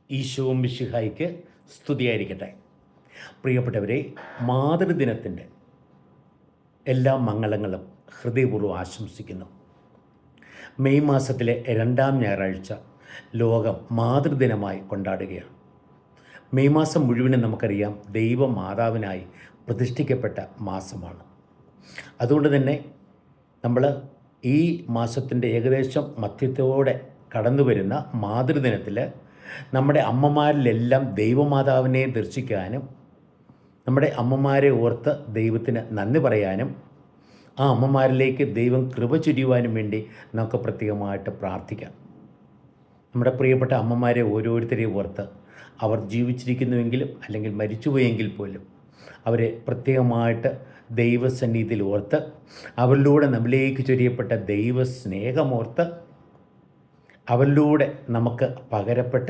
ഈശോ മിശിഹായ്ക്ക് സ്തുതിയായിരിക്കട്ടെ. പ്രിയപ്പെട്ടവരെ, മാതൃദിനത്തിൻ്റെ എല്ലാ മംഗളങ്ങളും ഹൃദയപൂർവ്വം ആശംസിക്കുന്നു. മെയ് മാസത്തിലെ 2-ാം ഞായറാഴ്ച ലോകം മാതൃദിനമായി കൊണ്ടാടുകയാണ്. മെയ് മാസം മുഴുവനും നമുക്കറിയാം ദൈവമാതാവിനായി പ്രതിഷ്ഠിക്കപ്പെട്ട മാസമാണ്. അതുകൊണ്ട് തന്നെ നമ്മൾ ഈ മാസത്തിൻ്റെ ഏകദേശം മധ്യത്തോടെ കടന്നു വരുന്ന മാതൃദിനത്തിൽ നമ്മുടെ അമ്മമാരിലെല്ലാം ദൈവമാതാവിനെ ദർശിക്കാനും നമ്മുടെ അമ്മമാരെ ഓർത്ത് ദൈവത്തിന് നന്ദി പറയാനും ആ അമ്മമാരിലേക്ക് ദൈവം കൃപ ചൊരിയുവാനും വേണ്ടി നമുക്ക് പ്രത്യേകമായിട്ട് പ്രാർത്ഥിക്കാം. നമ്മുടെ പ്രിയപ്പെട്ട അമ്മമാരെ ഓരോരുത്തരെയും ഓർത്ത് അവർ ജീവിച്ചിരിക്കുന്നുവെങ്കിലും അല്ലെങ്കിൽ മരിച്ചുപോയെങ്കിൽ പോലും അവരെ പ്രത്യേകമായിട്ട് ദൈവസന്നിധിയിൽ ഓർത്ത് അവരിലൂടെ നമ്മിലേക്ക് ചൊരിയപ്പെട്ട ദൈവസ്നേഹമോർത്ത് അവരിലൂടെ നമുക്ക് പകരപ്പെട്ട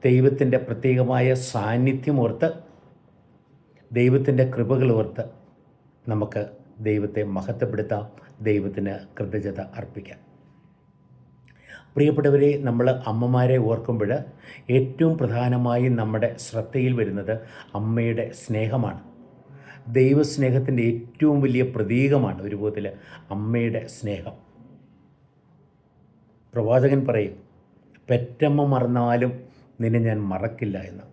ദൈവത്തിൻ്റെ പ്രത്യേകമായ സാന്നിധ്യമോർത്ത് ദൈവത്തിൻ്റെ കൃപകളോർത്ത് നമുക്ക് ദൈവത്തെ മഹത്വപ്പെടുത്താം, ദൈവത്തിന് കൃതജ്ഞത അർപ്പിക്കാം. പ്രിയപ്പെട്ടവരെ, നമ്മൾ അമ്മമാരെ ഓർക്കുമ്പോൾ ഏറ്റവും പ്രധാനമായും നമ്മുടെ ശ്രദ്ധയിൽ വരുന്നത് അമ്മയുടെ സ്നേഹമാണ്. ദൈവസ്നേഹത്തിൻ്റെ ഏറ്റവും വലിയ പ്രതീകമാണ് ഒരു വിധത്തിൽ അമ്മയുടെ സ്നേഹം. പ്രവാചകൻ പറയും, പെറ്റമ്മ മറന്നാലും നിന്നെ ഞാൻ മറക്കില്ല എന്ന്.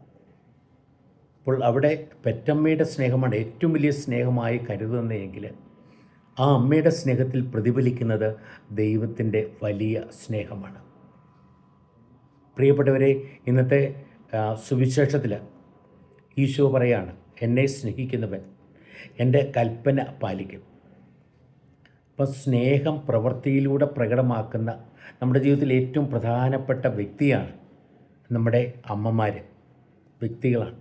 അപ്പോൾ അവിടെ പെറ്റമ്മയുടെ സ്നേഹമാണ് ഏറ്റവും വലിയ സ്നേഹമായി കരുതുന്നതെങ്കിൽ ആ അമ്മയുടെ സ്നേഹത്തിൽ പ്രതിഫലിക്കുന്നത് ദൈവത്തിൻ്റെ വലിയ സ്നേഹമാണ്. പ്രിയപ്പെട്ടവരെ, ഇന്നത്തെ സുവിശേഷത്തിൽ ഈശോ പറയാണ്, എന്നെ സ്നേഹിക്കുന്നവൻ എൻ്റെ കൽപ്പന പാലിക്കും. അപ്പം സ്നേഹം പ്രവൃത്തിയിലൂടെ പ്രകടമാക്കുന്ന നമ്മുടെ ജീവിതത്തിൽ ഏറ്റവും പ്രധാനപ്പെട്ട വ്യക്തിയാണ് നമ്മുടെ അമ്മമാർ, വ്യക്തികളാണ്.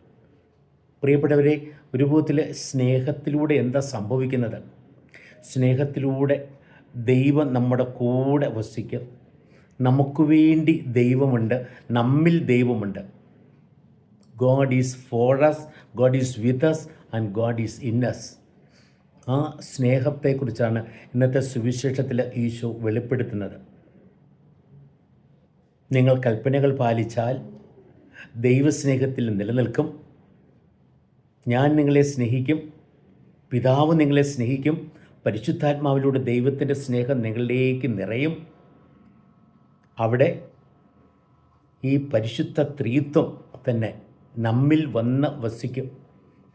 പ്രിയപ്പെട്ടവരെ, ഒരു വിധത്തിൽ സ്നേഹത്തിലൂടെ എന്താ സംഭവിക്കുന്നത്? സ്നേഹത്തിലൂടെ ദൈവം നമ്മുടെ കൂടെ വസിക്കും. നമുക്ക് വേണ്ടി ദൈവമുണ്ട്, നമ്മിൽ ദൈവമുണ്ട്. God is for us, God is with us and God is in us. ആ സ്നേഹത്തെക്കുറിച്ചാണ് ഇന്നത്തെ സുവിശേഷത്തിൽ ഈശോ വെളിപ്പെടുത്തുന്നത്. നിങ്ങൾ കൽപ്പനകൾ പാലിച്ചാൽ ദൈവസ്നേഹത്തിൽ നിലനിൽക്കും. ഞാൻ നിങ്ങളെ സ്നേഹിക്കും, പിതാവ് നിങ്ങളെ സ്നേഹിക്കും, പരിശുദ്ധാത്മാവിലൂടെ ദൈവത്തിൻ്റെ സ്നേഹം നിങ്ങളിലേക്ക് നിറയും. അവിടെ ഈ പരിശുദ്ധ ത്രിത്വം തന്നെ നമ്മിൽ വന്ന് വസിക്കും.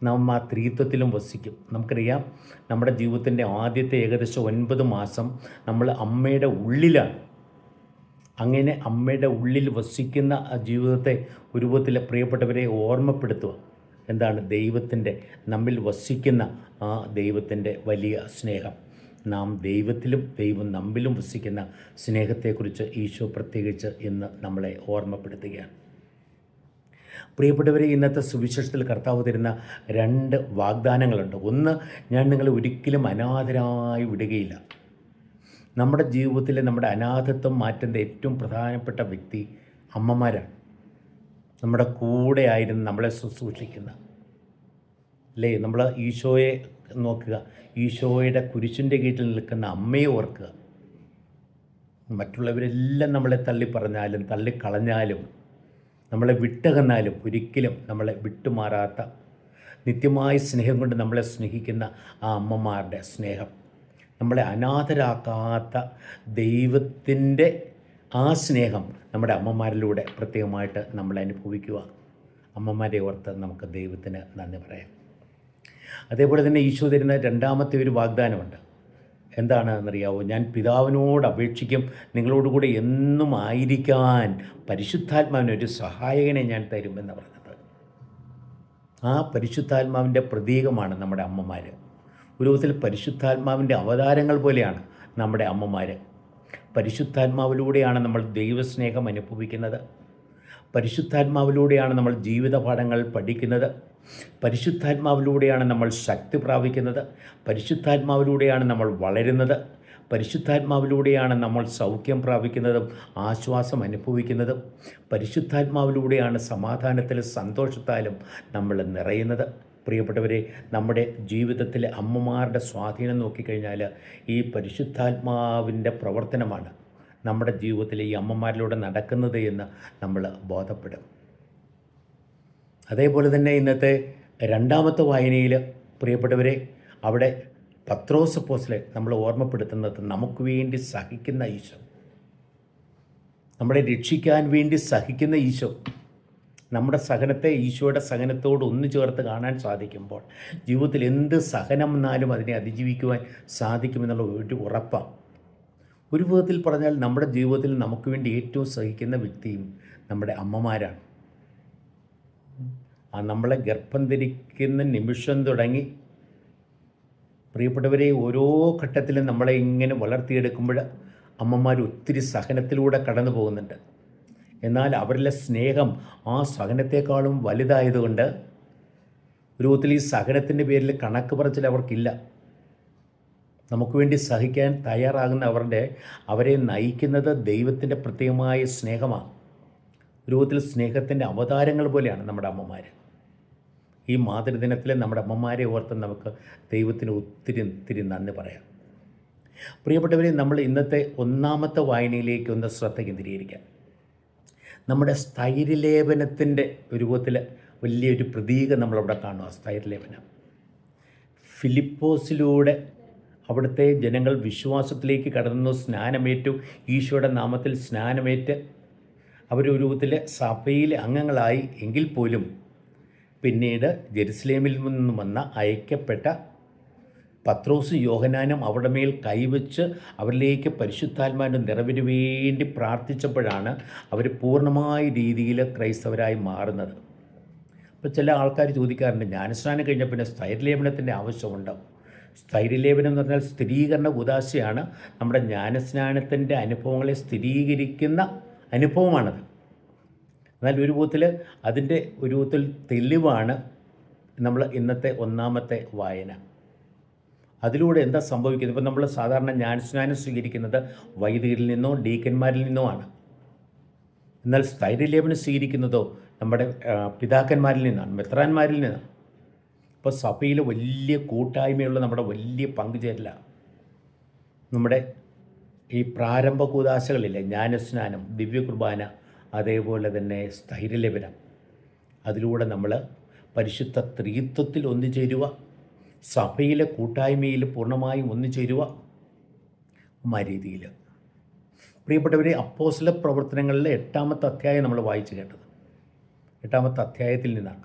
നാം ആ ത്രിത്വത്തിലും വസിക്കും. നമുക്കറിയാം, നമ്മുടെ ജീവിതത്തിൻ്റെ ആദ്യത്തെ ഏകദേശം 9 മാസം നമ്മൾ അമ്മയുടെ ഉള്ളിലാണ്. അങ്ങനെ അമ്മയുടെ ഉള്ളിൽ വസിക്കുന്ന ആ ജീവിതത്തെ ഒരു വിധത്തിൽ പ്രിയപ്പെട്ടവരെ ഓർമ്മപ്പെടുത്തുക. എന്താണ്? ദൈവത്തിൻ്റെ നമ്മിൽ വസിക്കുന്ന ആ ദൈവത്തിൻ്റെ വലിയ സ്നേഹം. നാം ദൈവത്തിലും ദൈവം നമ്മിലും വസിക്കുന്ന സ്നേഹത്തെക്കുറിച്ച് ഈശോ പ്രത്യേകിച്ച് ഇന്ന് നമ്മളെ ഓർമ്മപ്പെടുത്തുകയാണ്. പ്രിയപ്പെട്ടവരെ, ഇന്നത്തെ സുവിശേഷത്തിൽ കർത്താവ് തരുന്ന 2 വാഗ്ദാനങ്ങളുണ്ട്. ഒന്ന്, ഞാൻ നിങ്ങളെ ഒരിക്കലും അനാഥരായി വിടുകയില്ല. നമ്മുടെ ജീവിതത്തിൽ നമ്മുടെ അനാഥത്വം മാറ്റുന്ന ഏറ്റവും പ്രധാനപ്പെട്ട വ്യക്തി അമ്മമാരാണ്. നമ്മുടെ കൂടെ ആയിരുന്നു നമ്മളെ ശുശ്രൂഷിക്കുന്ന, അല്ലേ? നമ്മൾ ഈശോയെ നോക്കുക, ഈശോയുടെ കുരിശിൻ്റെ കീഴിൽ നിൽക്കുന്ന അമ്മയെ ഓർക്കുക. മറ്റുള്ളവരെല്ലാം നമ്മളെ തള്ളിപ്പറഞ്ഞാലും തള്ളിക്കളഞ്ഞാലും നമ്മളെ വിട്ടകന്നാലും ഒരിക്കലും നമ്മളെ വിട്ടുമാറാത്ത നിത്യമായ സ്നേഹം കൊണ്ട് നമ്മളെ സ്നേഹിക്കുന്ന ആ അമ്മമാരുടെ സ്നേഹം, നമ്മളെ അനാഥരാക്കാത്ത ദൈവത്തിൻ്റെ ആ സ്നേഹം നമ്മുടെ അമ്മമാരിലൂടെ പ്രത്യേകമായിട്ട് നമ്മൾ അനുഭവിക്കുക. അമ്മമാരെ ഓർത്ത് നമുക്ക് ദൈവത്തിന് നന്ദി പറയാം. അതേപോലെ തന്നെ ഈശോ തരുന്ന 2ാമത്തെ ഒരു വാഗ്ദാനമുണ്ട്. എന്താണെന്നറിയാവോ? ഞാൻ പിതാവിനോട് അപേക്ഷിക്കും, നിങ്ങളോടുകൂടെ എന്നും ആയിരിക്കാൻ പരിശുദ്ധാത്മാവിനൊരു സഹായകനെ ഞാൻ തരുമെന്ന് പറഞ്ഞത്. ആ പരിശുദ്ധാത്മാവിൻ്റെ പ്രതീകമാണ് നമ്മുടെ അമ്മമാർ. ഒരു വിധത്തിൽ പരിശുദ്ധാത്മാവിൻ്റെ അവതാരങ്ങൾ പോലെയാണ് നമ്മുടെ അമ്മമാർ. പരിശുദ്ധാത്മാവിലൂടെയാണ് നമ്മൾ ദൈവസ്നേഹം അനുഭവിക്കുന്നത്. പരിശുദ്ധാത്മാവിലൂടെയാണ് നമ്മൾ ജീവിത പാഠങ്ങൾ പഠിക്കുന്നത്. പരിശുദ്ധാത്മാവിലൂടെയാണ് നമ്മൾ ശക്തി പ്രാപിക്കുന്നത്. പരിശുദ്ധാത്മാവിലൂടെയാണ് നമ്മൾ വളരുന്നത്. പരിശുദ്ധാത്മാവിലൂടെയാണ് നമ്മൾ സൗഖ്യം പ്രാപിക്കുന്നതും ആശ്വാസം അനുഭവിക്കുന്നതും. പരിശുദ്ധാത്മാവിലൂടെയാണ് സമാധാനത്തിലും സന്തോഷത്താലും നമ്മൾ നിറയുന്നത്. പ്രിയപ്പെട്ടവരെ, നമ്മുടെ ജീവിതത്തിലെ അമ്മമാരുടെ സ്വാധീനം നോക്കിക്കഴിഞ്ഞാൽ ഈ പരിശുദ്ധാത്മാവിൻ്റെ പ്രവർത്തനമാണ് നമ്മുടെ ജീവിതത്തിൽ ഈ അമ്മമാരിലൂടെ നടക്കുന്നത് എന്ന് നമ്മൾ ബോധപ്പെടും. അതേപോലെ തന്നെ ഇന്നത്തെ രണ്ടാമത്തെ വായനയിൽ പ്രിയപ്പെട്ടവരെ, അവിടെ പത്രോസ് അപ്പോസ്തലൻ നമ്മൾ ഓർമ്മപ്പെടുത്തുന്നത് നമുക്ക് വേണ്ടി സഹിക്കുന്ന ഈശോ, നമ്മളെ രക്ഷിക്കാൻ വേണ്ടി സഹിക്കുന്ന ഈശോ, നമ്മുടെ സഹനത്തെ ഈശോയുടെ സഹനത്തോട് ഒന്ന് ചേർത്ത് കാണാൻ സാധിക്കുമ്പോൾ ജീവിതത്തിൽ എന്ത് സഹനം വന്നാലും അതിനെ അതിജീവിക്കുവാൻ സാധിക്കുമെന്നുള്ള ഒരു ഉറപ്പാണ്. ഒരു വിധത്തിൽ പറഞ്ഞാൽ നമ്മുടെ ജീവിതത്തിൽ നമുക്ക് വേണ്ടി ഏറ്റവും സഹിക്കുന്ന വ്യക്തിയും നമ്മുടെ അമ്മമാരാണ്. നമ്മളെ ഗർഭം ധരിക്കുന്ന നിമിഷം തുടങ്ങി പ്രിയപ്പെട്ടവരെ ഓരോ ഘട്ടത്തിലും നമ്മളെ ഇങ്ങനെ വളർത്തിയെടുക്കുമ്പോൾ അമ്മമാർ ഒത്തിരി സഹനത്തിലൂടെ കടന്നു പോകുന്നുണ്ട്. എന്നാൽ അവരിലെ സ്നേഹം ആ സഹനത്തെക്കാളും വലുതായതുകൊണ്ട് ഒരു വിധത്തിൽ ഈ സഹനത്തിൻ്റെ പേരിൽ കണക്ക് പറച്ചിൽ അവർക്കില്ല. നമുക്ക് വേണ്ടി സഹിക്കാൻ തയ്യാറാകുന്ന അവരെ നയിക്കുന്നത് ദൈവത്തിൻ്റെ പ്രത്യേകമായ സ്നേഹമാണ്. ഒരു വിധത്തിൽ സ്നേഹത്തിൻ്റെ അവതാരങ്ങൾ പോലെയാണ് നമ്മുടെ അമ്മമാർ. ഈ മാതൃദിനത്തിൽ നമ്മുടെ അമ്മമാരെ ഓർത്ത് നമുക്ക് ദൈവത്തിന് ഒത്തിരി നന്ദി പറയാം. പ്രിയപ്പെട്ടവരെ, നമ്മൾ ഇന്നത്തെ ഒന്നാമത്തെ വായനയിലേക്ക് ഒന്ന് ശ്രദ്ധ കേന്ദ്രീകരിക്കാം. നമ്മുടെ സ്ഥൈര്യലേപനത്തിൻ്റെ രൂപത്തിൽ വലിയൊരു പ്രതീകം നമ്മളവിടെ കാണുക. സ്ഥൈര്യലേപനം ഫിലിപ്പോസിലൂടെ അവിടുത്തെ ജനങ്ങൾ വിശ്വാസത്തിലേക്ക് കടന്നു, സ്നാനമേറ്റു, ഈശോയുടെ നാമത്തിൽ സ്നാനമേറ്റ് അവരൊരു രൂപത്തിൽ സഭയിലെ അംഗങ്ങളായി. എങ്കിൽ പോലും പിന്നീട് ജെറുസലേമിൽ നിന്നും വന്ന അയക്കപ്പെട്ട പത്രോസും യോഹന്നാനും അവരുടെ മേൽ കൈവച്ച് അവരിലേക്ക് പരിശുദ്ധാത്മാവിൻ്റെ നിറവിന് വേണ്ടി പ്രാർത്ഥിച്ചപ്പോഴാണ് അവർ പൂർണ്ണമായ രീതിയിൽ ക്രൈസ്തവരായി മാറുന്നത്. ഇപ്പോൾ ചില ആൾക്കാർ ചോദിക്കാറുണ്ട്, ജ്ഞാനസ്നാനം കഴിഞ്ഞ പിന്നെ സ്ഥൈര്യലേപനത്തിൻ്റെ ആവശ്യമുണ്ടോ? സ്ഥൈര്യലേപനം എന്ന് പറഞ്ഞാൽ സ്ഥിരീകരണ ഉദാശയാണ്. നമ്മുടെ ജ്ഞാനസ്നാനത്തിൻ്റെ അനുഭവങ്ങളെ സ്ഥിരീകരിക്കുന്ന അനുഭവമാണത്. എന്നാൽ ഒരു വിധത്തിൽ അതിൻ്റെ ഒരു വിധത്തിൽ തെളിവാണ് നമ്മൾ ഇന്നത്തെ ഒന്നാമത്തെ വായന. അതിലൂടെ എന്താ സംഭവിക്കുന്നത്? ഇപ്പോൾ നമ്മൾ സാധാരണ ജ്ഞാനസ്നാനം സ്വീകരിക്കുന്നത് വൈദികരിൽ നിന്നോ ഡീക്കന്മാരിൽ നിന്നോ ആണ്. എന്നാൽ സ്ഥൈര്യലേപനം സ്വീകരിക്കുന്നതോ നമ്മുടെ പിതാക്കന്മാരിൽ നിന്നാണ്, മെത്രാന്മാരിൽ നിന്നാണ്. ഇപ്പോൾ സഭയിൽ വലിയ കൂട്ടായ്മയുള്ള നമ്മുടെ വലിയ പങ്കുചേരലാണ് നമ്മുടെ ഈ പ്രാരംഭ കൂദാശകളിലെ ജ്ഞാനസ്നാനം, ദിവ്യകുർബാന, അതേപോലെ തന്നെ സ്ഥൈര്യലേപനം. അതിലൂടെ നമ്മൾ പരിശുദ്ധ ത്രിത്വത്തിൽ ഒന്നുചേരുക, സഭയിലെ കൂട്ടായ്മയിൽ പൂർണ്ണമായും ഒന്നുചേരുക രീതിയിൽ. പ്രിയപ്പെട്ടവരെ, അപ്പോസ്തല പ്രവർത്തനങ്ങളിലെ 8-ാമത്തെ അധ്യായം നമ്മൾ വായിച്ചു കേട്ടത്. 8-ാമത്തെ അധ്യായത്തിൽ നിന്നാണ്.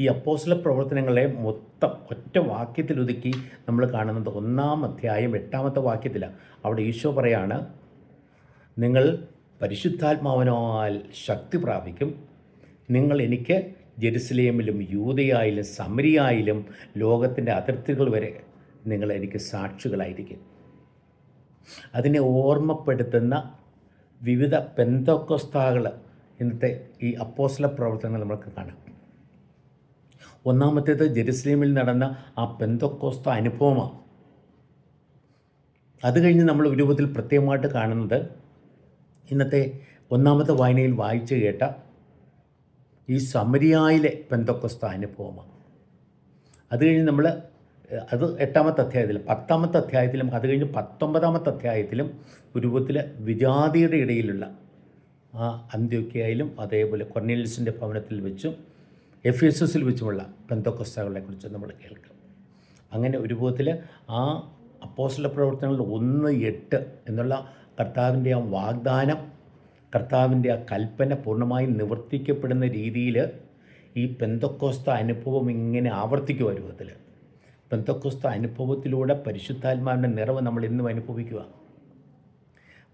ഈ അപ്പോസ്തല പ്രവർത്തനങ്ങളെ മൊത്തം ഒറ്റ വാക്യത്തിലൊതുക്കി നമ്മൾ കാണുന്നത് 1-ാം അധ്യായം 8-ാമത്തെ വാക്യത്തിലാണ്. അവിടെ ഈശോ പറയാണ്, നിങ്ങൾ പരിശുദ്ധാത്മാവിനാൽ ശക്തി പ്രാപിക്കും, നിങ്ങൾ എനിക്ക് ജെറുസലേമിലും യൂദയായിലും സമരിയായിലും ലോകത്തിൻ്റെ അതിർത്തികൾ വരെ നിങ്ങൾ എനിക്ക് സാക്ഷികളായിരിക്കും. അതിനെ ഓർമ്മപ്പെടുത്തുന്ന വിവിധ പെന്തക്കോസ്താകൾ ഇന്നത്തെ ഈ അപ്പോസ്തല പ്രവർത്തനങ്ങൾ നമുക്ക് കാണാം. ഒന്നാമത്തേത് ജെറുസലേമിൽ നടന്ന ആ പെന്തക്കോസ്ത അനുഭവമാണ്. അത് കഴിഞ്ഞ് നമ്മൾ ഒരു രൂപത്തിൽ പ്രത്യേകമായിട്ട് കാണുന്നത് ഇന്നത്തെ ഒന്നാമത്തെ വായനയിൽ വായിച്ചു കേട്ട ഈ സമരിയായിലെ പെന്തക്കോസ്ത അനുഭവമാണ്. അത് കഴിഞ്ഞ് നമ്മൾ അത് 8-ാമത്തെ അധ്യായത്തിലും 10-ാമത്തെ അധ്യായത്തിലും അത് കഴിഞ്ഞ് 19-ാമത്തെ അധ്യായത്തിലും ഒരു രൂപത്തിൽ വിജാതിയുടെ ഇടയിലുള്ള ആ അന്ത്യോക്യയിലും അതേപോലെ കൊർന്നേലിയസിൻ്റെ ഭവനത്തിൽ വെച്ചും എഫേസസിൽ വെച്ചുമുള്ള പെന്തക്കോസ്തകളെക്കുറിച്ച് നമ്മൾ കേൾക്കും. അങ്ങനെ ഒരു രൂപത്തിൽ ആ അപ്പോസ്തല പ്രവർത്തനങ്ങളിൽ 1:8 എന്നുള്ള കർത്താവിൻ്റെ ആ വാഗ്ദാനം, കർത്താവിൻ്റെ ആ കൽപ്പന പൂർണ്ണമായും നിവർത്തിക്കപ്പെടുന്ന രീതിയിൽ ഈ പെന്തക്കോസ്ത അനുഭവം ഇങ്ങനെ ആവർത്തിക്കുക. ഒരു വിധത്തിൽ പെന്തക്കോസ്ത അനുഭവത്തിലൂടെ പരിശുദ്ധാത്മാവിൻ്റെ നിറവ് നമ്മൾ ഇന്നും അനുഭവിക്കുക.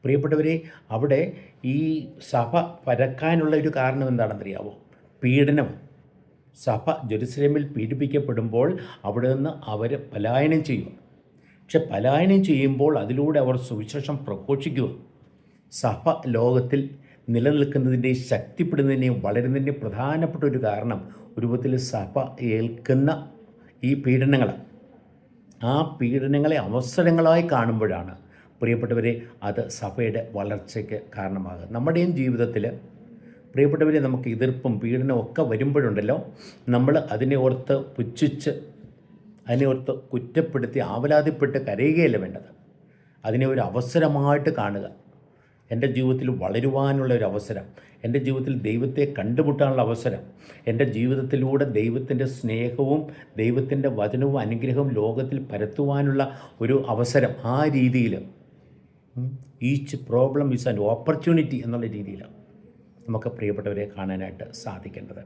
പ്രിയപ്പെട്ടവരെ, അവിടെ ഈ സഭ പരക്കാനുള്ള ഒരു കാരണം എന്താണെന്നറിയാവോ? പീഡനം. സഭ ജെറുസലേമിൽ പീഡിപ്പിക്കപ്പെടുമ്പോൾ അവിടെ നിന്ന് അവർ പലായനം ചെയ്യുക. പക്ഷെ പലായനം ചെയ്യുമ്പോൾ അതിലൂടെ അവർ സുവിശേഷം പ്രഘോഷിക്കുക. സഭ ലോകത്തിൽ നിലനിൽക്കുന്നതിൻ്റെയും ശക്തിപ്പെടുന്നതിൻ്റെയും വളരുന്നതിൻ്റെയും പ്രധാനപ്പെട്ട ഒരു കാരണം ഒരു വിധത്തിൽ സഭ ഏൽക്കുന്ന ഈ പീഡനങ്ങൾ, ആ പീഡനങ്ങളെ അവസരങ്ങളായി കാണുമ്പോഴാണ് പ്രിയപ്പെട്ടവരെ അത് സഭയുടെ വളർച്ചയ്ക്ക് കാരണമാകുക. നമ്മുടെയും ജീവിതത്തിൽ പ്രിയപ്പെട്ടവരെ നമുക്ക് എതിർപ്പും പീഡനവും ഒക്കെ വരുമ്പോഴുണ്ടല്ലോ, നമ്മൾ അതിനെ ഓർത്ത് പുച്ഛിച്ച് അതിനെ ഓർത്ത് കുറ്റപ്പെടുത്തി ആവലാതിപ്പെട്ട് കരയുകയല്ല വേണ്ടത്. അതിനെ ഒരു അവസരമായിട്ട് കാണുക. എൻ്റെ ജീവിതത്തിൽ വളരുവാനുള്ള ഒരു അവസരം, എൻ്റെ ജീവിതത്തിൽ ദൈവത്തെ കണ്ടുമുട്ടാനുള്ള അവസരം, എൻ്റെ ജീവിതത്തിലൂടെ ദൈവത്തിൻ്റെ സ്നേഹവും ദൈവത്തിൻ്റെ വചനവും അനുഗ്രഹവും ലോകത്തിൽ പരത്തുവാനുള്ള ഒരു അവസരം. ആ രീതിയിൽ each problem is an opportunity എന്നുള്ള രീതിയിലാണ് നമുക്ക് പ്രിയപ്പെട്ടവരെ കാണാനായിട്ട് സാധിക്കേണ്ടത്.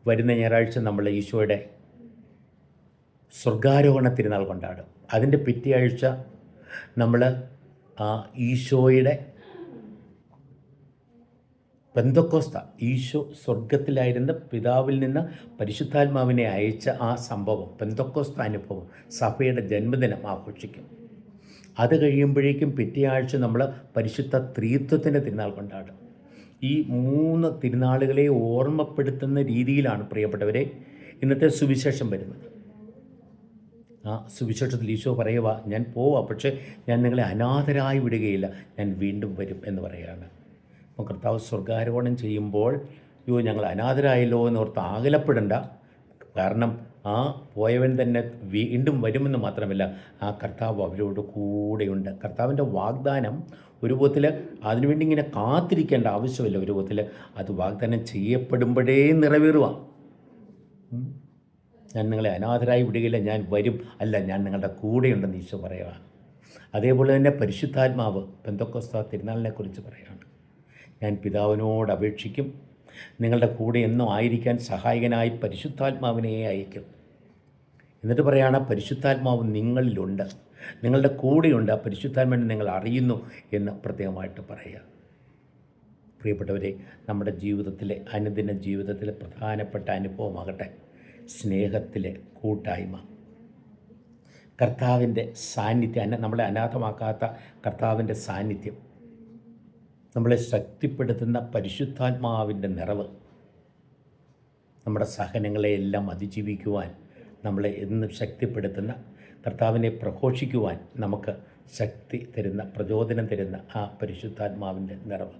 വരുന്ന ഞായറാഴ്ച നമ്മൾ ഈശോയുടെ സ്വർഗാരോഹണ തിരുനാൾ കൊണ്ടാടും. അതിൻ്റെ പിറ്റേ ആഴ്ച നമ്മൾ ഈശോയുടെ പെന്തക്കോസ്ത, ഈശോ സ്വർഗത്തിലായിരുന്ന പിതാവിൽ നിന്ന് പരിശുദ്ധാത്മാവിനെ അയച്ച ആ സംഭവം, പെന്തക്കോസ്ത അനുഭവം, സഭയുടെ ജന്മദിനം ആഘോഷിക്കും. അത് കഴിയുമ്പോഴേക്കും പിറ്റേ ആഴ്ച നമ്മൾ പരിശുദ്ധ ത്രിത്വത്തിൻ്റെ തിരുനാൾ കൊണ്ടാടും. ഈ 3 തിരുനാളുകളെ ഓർമ്മപ്പെടുത്തുന്ന രീതിയിലാണ് പ്രിയപ്പെട്ടവരെ ഇന്നത്തെ സുവിശേഷം വരുന്നത്. ആ സുവിശേഷത്തിൽ ഈശോ പറയുക, ഞാൻ പോവാം, പക്ഷേ ഞാൻ നിങ്ങളെ അനാഥരായി വിടുകയില്ല, ഞാൻ വീണ്ടും വരും എന്ന് പറയുകയാണ്. അപ്പോൾ കർത്താവ് സ്വർഗാരോഹണം ചെയ്യുമ്പോൾ ഞങ്ങൾ അനാഥരായല്ലോ എന്നോർത്ത് ആകുലപ്പെടേണ്ട. കാരണം ആ പോയവൻ തന്നെ വീണ്ടും വരുമെന്ന് മാത്രമല്ല, ആ കർത്താവ് അവരോട് കൂടെയുണ്ട്. കർത്താവിൻ്റെ വാഗ്ദാനം ഒരു വിധത്തിൽ അതിനുവേണ്ടി ഇങ്ങനെ കാത്തിരിക്കേണ്ട ആവശ്യമില്ല. ഒരു വിധത്തിൽ അത് വാഗ്ദാനം ചെയ്യപ്പെടുമ്പോഴേ നിറവേറുക. ഞാൻ നിങ്ങളെ അനാഥരായി വിടുകയില്ല, ഞാൻ വരും, അല്ല ഞാൻ നിങ്ങളുടെ കൂടെയുണ്ടെന്ന് ഈശോ പറയുക. അതേപോലെ തന്നെ പരിശുദ്ധാത്മാവ് പെന്തക്കോസ്ത തിരുനാളിനെക്കുറിച്ച് പറയുകയാണ്. ഞാൻ പിതാവിനോട് അപേക്ഷിക്കും, നിങ്ങളുടെ കൂടെ എന്നും ആയിരിക്കാൻ സഹായകനായി പരിശുദ്ധാത്മാവിനെ അയക്കും. എന്നിട്ട് പറയുകയാണ്, പരിശുദ്ധാത്മാവ് നിങ്ങളിലുണ്ട്, നിങ്ങളുടെ കൂടെയുണ്ട്, ആ പരിശുദ്ധാത്മാവിനെ നിങ്ങൾ അറിയുന്നു എന്ന് പ്രത്യേകമായിട്ട് പറയുക. പ്രിയപ്പെട്ടവരെ, നമ്മുടെ ജീവിതത്തിലെ അനുദിന ജീവിതത്തിലെ പ്രധാനപ്പെട്ട അനുഭവമാകട്ടെ സ്നേഹത്തിലെ കൂട്ടായ്മ, കർത്താവിൻ്റെ സാന്നിധ്യം, നമ്മളെ അനാഥമാക്കാത്ത കർത്താവിൻ്റെ സാന്നിധ്യം, നമ്മളെ ശക്തിപ്പെടുത്തുന്ന പരിശുദ്ധാത്മാവിൻ്റെ നിറവ്, നമ്മുടെ സഹനങ്ങളെയെല്ലാം അതിജീവിക്കുവാൻ നമ്മളെ എന്നും ശക്തിപ്പെടുത്തുന്ന കർത്താവിനെ പ്രഘോഷിക്കുവാൻ നമുക്ക് ശക്തി തരുന്ന, പ്രചോദനം തരുന്ന ആ പരിശുദ്ധാത്മാവിൻ്റെ നിറവ്.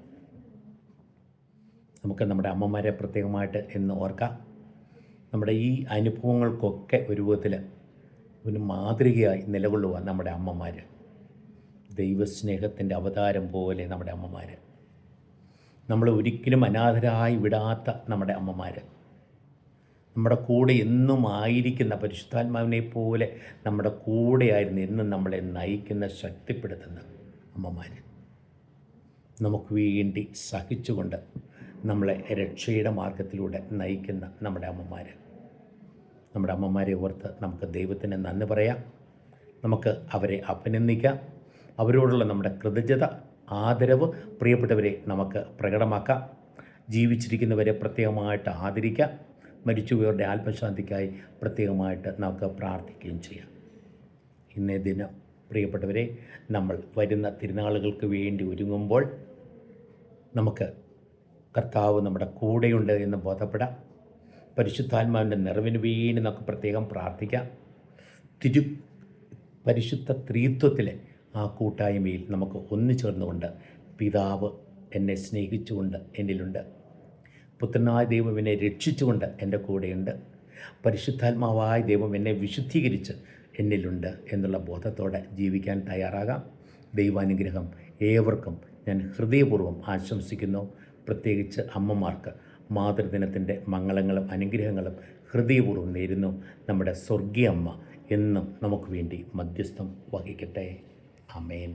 നമുക്ക് നമ്മുടെ അമ്മമാരെ പ്രത്യേകമായിട്ട് എന്ന് ഓർക്കാം. നമ്മുടെ ഈ അനുഭവങ്ങൾക്കൊക്കെ ഒരു വിധത്തിൽ ഒരു മാതൃകയായി നിലകൊള്ളുക നമ്മുടെ അമ്മമാർ. ദൈവസ്നേഹത്തിൻ്റെ അവതാരം പോലെ നമ്മുടെ അമ്മമാർ, നമ്മൾ ഒരിക്കലും അനാഥരായി വിടാത്ത നമ്മുടെ അമ്മമാർ, നമ്മുടെ കൂടെ എന്നും ആയിരിക്കുന്ന പരിശുദ്ധാത്മാവിനെ പോലെ നമ്മുടെ കൂടെയായിരുന്നു എന്നും നമ്മളെ നയിക്കുന്ന, ശക്തിപ്പെടുത്തുന്ന അമ്മമാർ, നമുക്ക് വേണ്ടി സഹിച്ചുകൊണ്ട് നമ്മളെ രക്ഷയുടെ മാർഗത്തിലൂടെ നയിക്കുന്ന നമ്മുടെ അമ്മമാർ. നമ്മുടെ അമ്മമാരെ ഓർത്ത് നമുക്ക് ദൈവത്തിന് നന്ദി പറയാം. നമുക്ക് അവരെ അഭിനന്ദിക്കാം. അവരോടുള്ള നമ്മുടെ കൃതജ്ഞത, ആദരവ് പ്രിയപ്പെട്ടവരെ നമുക്ക് പ്രകടമാക്കാം. ജീവിച്ചിരിക്കുന്നവരെ പ്രത്യേകമായിട്ട് ആദരിക്കാം. മരിച്ചുപോയവരുടെ ആത്മശാന്തിക്കായി പ്രത്യേകമായിട്ട് നമുക്ക് പ്രാർത്ഥിക്കുകയും ചെയ്യാം. ഇന്നേ ദിനം പ്രിയപ്പെട്ടവരെ, നമ്മൾ വരുന്ന തിരുനാളുകൾക്ക് വേണ്ടി ഒരുങ്ങുമ്പോൾ നമുക്ക് കർത്താവ് നമ്മുടെ കൂടെയുണ്ട് എന്ന് ബോധപ്പെടാം. പരിശുദ്ധാത്മാവിൻ്റെ നിറവിന് വേണ്ടി നമുക്ക് പ്രത്യേകം പ്രാർത്ഥിക്കാം. പരിശുദ്ധ ത്രിത്വത്തിലെ ആ കൂട്ടായ്മയിൽ നമുക്ക് ഒന്നുചേർന്നുകൊണ്ട്, പിതാവ് എന്നെ സ്നേഹിച്ചുകൊണ്ട് എന്നിലുണ്ട്, പുത്രനായ ദൈവം എന്നെ രക്ഷിച്ചുകൊണ്ട് എൻ്റെ കൂടെയുണ്ട്, പരിശുദ്ധാത്മാവായ ദൈവം എന്നെ വിശുദ്ധീകരിച്ച് എന്നിലുണ്ട് എന്നുള്ള ബോധത്തോടെ ജീവിക്കാൻ തയ്യാറാകാം. ദൈവാനുഗ്രഹം ഏവർക്കും ഞാൻ ഹൃദയപൂർവ്വം ആശംസിക്കുന്നു. പ്രത്യേകിച്ച് അമ്മമാർക്ക് മാതൃദിനത്തിൻ്റെ മംഗളങ്ങളും അനുഗ്രഹങ്ങളും ഹൃദയപൂർവ്വം നേരുന്നു. നമ്മുടെ സ്വർഗീയ അമ്മ എന്നും നമുക്ക് വേണ്ടി മധ്യസ്ഥം വഹിക്കട്ടെ. ആമേൻ.